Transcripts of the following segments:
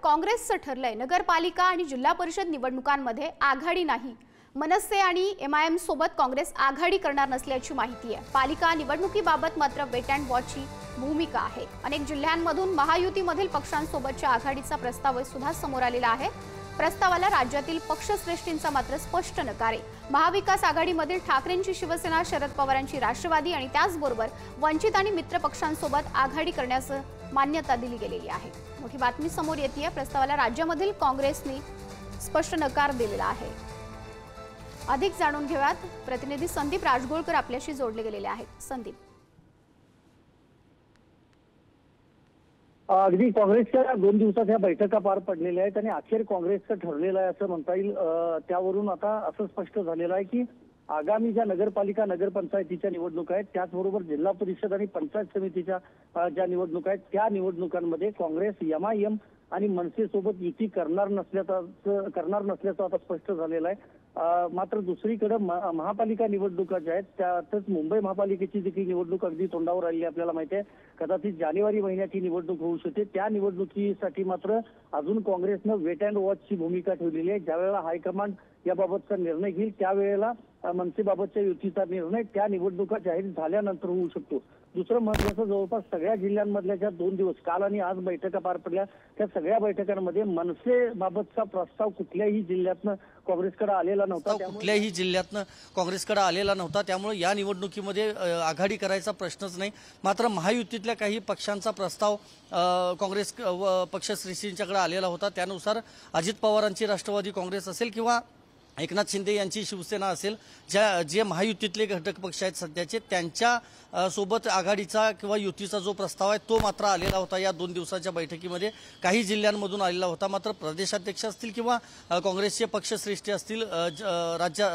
काँग्रेसचं ठरलंय नगरपालिका आणि जिल्हा परिषद निवडणुकांमध्ये आघाडी नाही। मनसे आणि एमआयएम सोबत काँग्रेस आघाडी करणार नसल्याची माहिती आहे। पालिका निवडणुकीबाबत मात्र वेट अँड वॉचची भूमिका आहे। अनेक जिल्ह्यांमधून महायुतीमधील पक्षांसोबतच्या आघाडीचा प्रस्ताव सुद्धा समोर आलेला आहे। प्रस्तावाला राज्यातील पक्षश्रेष्ठींचा मात्र स्पष्ट नकार आहे। महाविकास आघाडीमधील ठाकरेंची शिवसेना, शरद पवारांची राष्ट्रवादी आणि त्याचबरोबर वंचित आणि मित्र पक्षांसोबत आघाडी करण्यास मान्यता दिली गेलेली आहे। मोठी बातमी समोर येते आहे। प्रस्तावाला राज्यामधील काँग्रेसने स्पष्ट नकार दिलेला आहे। अधिक जाणून घेऊयात। प्रतिनिधी संदीप राजगोळकर आपल्याशी जोडले गेलेले आहेत। संदीप, अगदी काँग्रेसच्या 2 दिवसाच्या बैठका पार पडलेल्या आहेत आणि अखेर काँग्रेसचं ठरलेलं आहे असं म्हणता येईल। त्यावरून आता असं स्पष्ट झालेलं आहे की आगामी ज्या नगरपालिका नगरपंचायतीच्या निवडणुका आहेत त्याचबरोबर जिल्हा परिषद आणि पंचायत समितीच्या ज्या निवडणुका आहेत त्या निवडणुकांमध्ये काँग्रेस एमआयएम आणि मनसे सोबत युती करणार नसल्याचं आता स्पष्ट झालेलं आहे। मात्र दुसरीकडे महापालिका निवडणुका ज्या आहेत त्यातच मुंबई महापालिकेची देखील निवडणूक अगदी तोंडावर आलेली आपल्याला माहिती आहे। कदाचित जानेवारी महिन्यात ही निवडणूक होऊ शकते। त्या निवडणुकीसाठी मात्र अजून काँग्रेसनं वेट अँड वॉचची भूमिका ठेवलेली आहे। ज्यावेळेला हायकमांड याबाबतचा निर्णय घेईल त्यावेळेला मनसेबाबतच्या युतीचा निर्णय त्या निवडणुका जाहीर झाल्यानंतर होऊ शकतो। दुसरं महत्त्वाचं, जवळपास सगळ्या जिल्ह्यांमधल्या ज्या 2 दिवस काल आणि आज बैठका पार पडल्या त्या सगळ्या बैठकांमध्ये मनसेबाबतचा प्रस्ताव कुठल्याही जिल्ह्यातनं काँग्रेसकडे आलेला नव्हता। त्यामुळे या निवडणुकीमध्ये आघाडी करायचा प्रश्नच नाही। मात्र महायुतीतल्या काही पक्षांचा प्रस्ताव काँग्रेस पक्षश्रेष्ठींच्याकडे आलेला होता। त्यानुसार अजित पवारांची राष्ट्रवादी काँग्रेस असेल किंवा एकनाथ शिंदे यांची शिवसेना असेल, जे महायुतीतले घटक पक्ष आहेत सध्याचे, त्यांच्या सोबत आघाडीचा किंवा युतीचा जो प्रस्ताव आहे तो मात्र आलेला होता। या 2 दिवसाच्या बैठकीमध्ये काही जिल्ह्यांमधून आलेला होता। मात्र प्रदेशाध्यक्ष असतील किंवा काँग्रेसचे पक्षश्रेष्ठी असतील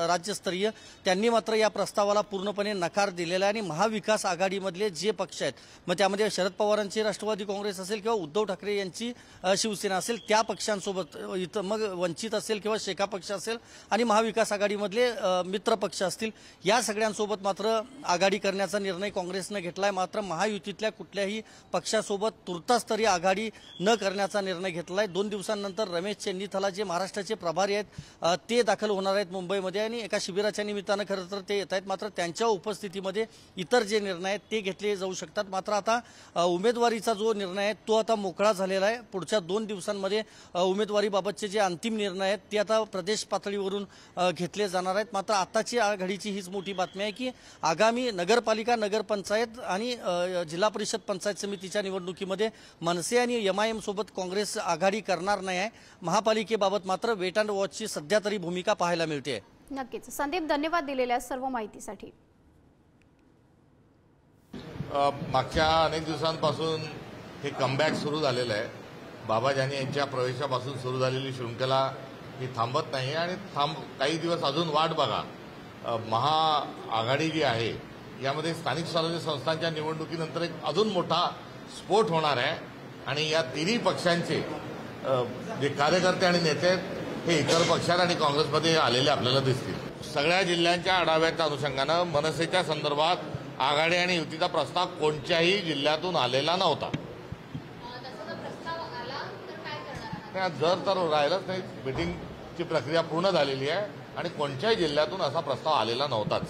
राज्यस्तरीय, त्यांनी मात्र या प्रस्तावाला पूर्णपणे नकार दिलेला आहे। आणि महाविकास आघाडीमधले जे पक्ष आहेत, मग त्यामध्ये शरद पवारांची राष्ट्रवादी काँग्रेस असेल किंवा उद्धव ठाकरे यांची शिवसेना असेल, त्या पक्षांसोबत इथं मग वंचित असेल किंवा शेका पक्ष असेल आणि महाविकास आघाडीमधले मित्र पक्ष असतील, या सगळ्यांसोबत मात्र आघाडी करण्याचा निर्णय काँग्रेसने घेतलाय। मात्र महायुतीतल्या कुठल्याही पक्षासोबत तुर्तास तरी आघाडी न करण्याचा निर्णय घेतलाय। 2 दिवसांनंतर रमेश चेन्नीथला जे महाराष्ट्राचे प्रभारी आहेत ते दाखल होणार आहेत मुंबईमध्ये आणि एका शिबिराच्या निमित्तानं खरं तर ते येत आहेत। मात्र त्यांच्या उपस्थितीमध्ये इतर जे निर्णय आहेत ते घेतले जाऊ शकतात। मात्र आता उमेदवारीचा जो निर्णय आहे तो आता मोकळा झालेला आहे। पुढच्या 2 दिवसांमध्ये उमेदवारीबाबतचे जे अंतिम निर्णय आहेत ते आता प्रदेश पातळीवरून घेतले जाणार आहेत। मात्र आताची आघाडीची हीच मोठी बातमी आहे की आगामी नगरपालिका नगरपंचायत आणि जिल्हा परिषद पंचायत समितीच्या निवडणुकीमध्ये मनसे आणि एमआयएम सोबत काँग्रेस आघाडी करणार नाही आहे। महापालिकेबाबत मात्र वेट अँड वॉचची सध्या तरी भूमिका पाहायला मिळते। नक्कीच संदीप, धन्यवाद दिलेल्या सर्व माहितीसाठी। मागच्या अनेक दिवसांपासून हे कमबॅक सुरू झालेलं आहे। बाबाजानी यांच्या प्रवेशापासून सुरू झालेली शृंखला ही थांबत नाही आणि काही दिवस अजून वाट बघा। महाआघाडी जी आहे यामध्ये स्थानिक स्वराज्य संस्थांच्या निवडणुकीनंतर एक अजून मोठा स्फोट होणार आहे आणि या तिन्ही पक्षांचे जे कार्यकर्ते आणि नेते आहेत हे इतर पक्षात आणि काँग्रेसमध्ये आलेले आपल्याला दिसतील। सगळ्या जिल्ह्यांच्या आढाव्याच्या अनुषंगानं मनसेच्या संदर्भात आघाडी आणि युतीचा प्रस्ताव कोणत्याही जिल्ह्यातून आलेला नव्हता। जर तर राहिलंच नाही, मीटिंगची प्रक्रिया पूर्ण झालेली आहे आणि कोणत्याही जिल्ह्यातून असा प्रस्ताव आलेला नव्हताच।